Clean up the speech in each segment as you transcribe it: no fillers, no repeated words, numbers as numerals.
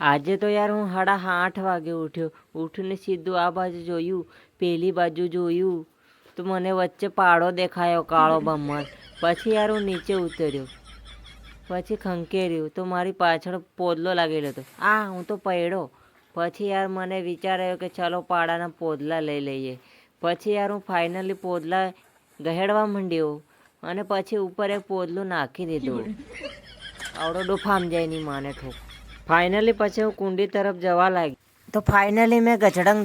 આજે તો યાર હું 8:30 વાગે ઉઠ્યો. ઉઠીને સીધું આ બાજુ જોયું, પેલી બાજુ જોયું તો મને વચ્ચે પાડો દેખાયો, કાળો બમ્મર. પછી યાર હું નીચે ઉતર્યો, પછી ખંખેર્યું તો મારી પાછળ પોદલો લાગેલો હતો. હું તો પડ્યો. પછી યાર મને વિચાર આવ્યો કે ચલો પાડાના પોદલા લઈ લઈએ. પછી યાર હું ફાઇનલી પોદલા ગહેડવા માંડ્યો અને પછી ઉપર એક પોદલું નાખી દીધું. આવડો ડોફામ જાય ની માને ઠોક. ફાઇનલી પછી હું કુંડી તરફ જવા લાગી. તો ફાઇનલી મેં ગચડંગ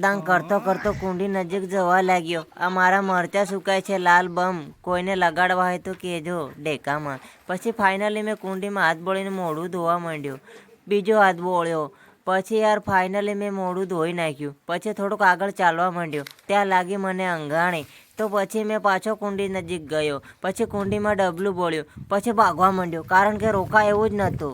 દાંગ કરતો કુંડી નજીક જવા લાગ્યો. આ મારા મરચા સુકાય છે લાલ બમ, કોઈને લગાડવા હોય તો કહેજો ડેકામાં. પછી ફાઇનલી મેં કુંડીમાં હાથ બોળીને મોઢું ધોવા માંડ્યો. બીજો હાથ બોળ્યો. પછી યાર ફાઇનલી મેં મોઢું ધોઈ નાખ્યું. પછી થોડુંક આગળ ચાલવા માંડ્યો. ત્યાં લાગી મને અંગાણી. તો પછી મેં પાછો કુંડી નજીક ગયો. પછી કુંડીમાં ડબલું બોળ્યું. પછી ભાગવા માંડ્યો, કારણ કે રોકાય એવું જ નહોતું.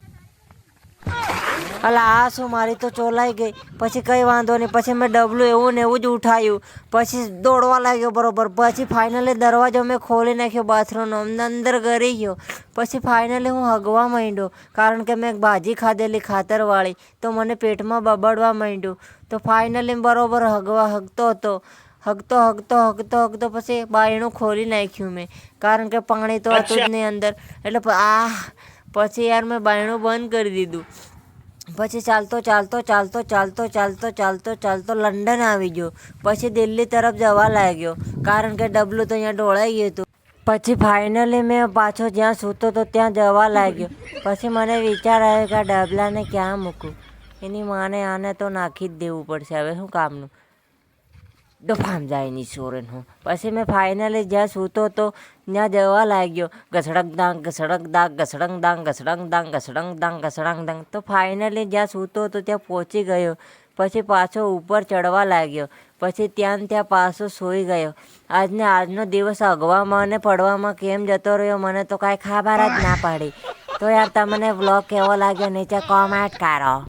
આ શું, મારી તો ચોલાઈ ગઈ. પછી કંઈ વાંધો નહીં. પછી મેં ડબલું એવું ને એવું જ ઉઠાયું. પછી દોડવા લાગ્યો બરોબર. પછી ફાઇનલી દરવાજો મેં ખોલી નાખ્યો બાથરૂમનો, અંદર ગરી ગયો. પછી ફાઇનલી હું હગવા માંડ્યો, કારણ કે મેં ભાજી ખાધેલી ખાતરવાળી, તો મને પેટમાં બબડવા માંડ્યું. તો ફાઇનલી બરોબર હગતો હતો. પછી બાયણું ખોલી નાખ્યું મેં, કારણ કે પાણી તો હતું જ નહીં અંદર. એટલે પછી યાર મેં બાયણું બંધ કરી દીધું. પછી ચાલતો લંડન આવી ગયો. પછી દિલ્હી તરફ જવા લાગ્યો, કારણ કે ડબલું તો અહીંયા ઢોળાઈ ગયું હતું. પછી ફાઇનલી મેં પાછો જ્યાં સૂતો તો ત્યાં જવા લાગ્યો. પછી મને વિચાર આવ્યો કે આ ડબલાને ક્યાં મૂકું. એની માને આને તો નાખી જ દેવું પડશે. હવે શું કામનું, ડફામ જાય ની સોરેન હું. પછી મેં ફાઇનલી જ્યાં સૂતો તો ત્યાં જવા લાગ્યો. ઘસડંગ દાંગ. તો ફાઇનલી જ્યાં સૂતો હતો ત્યાં પહોંચી ગયો. પછી પાછો ઉપર ચડવા લાગ્યો. પછી ત્યાં પાછો સૂઈ ગયો. આજનો દિવસ અગવામાં અને પડવામાં કેમ જતો રહ્યો મને તો કાંઈ ખબર જ ના પડી. તો યાર તમને વ્લોગ કેવો લાગ્યો નીચે કોમેન્ટ કરો.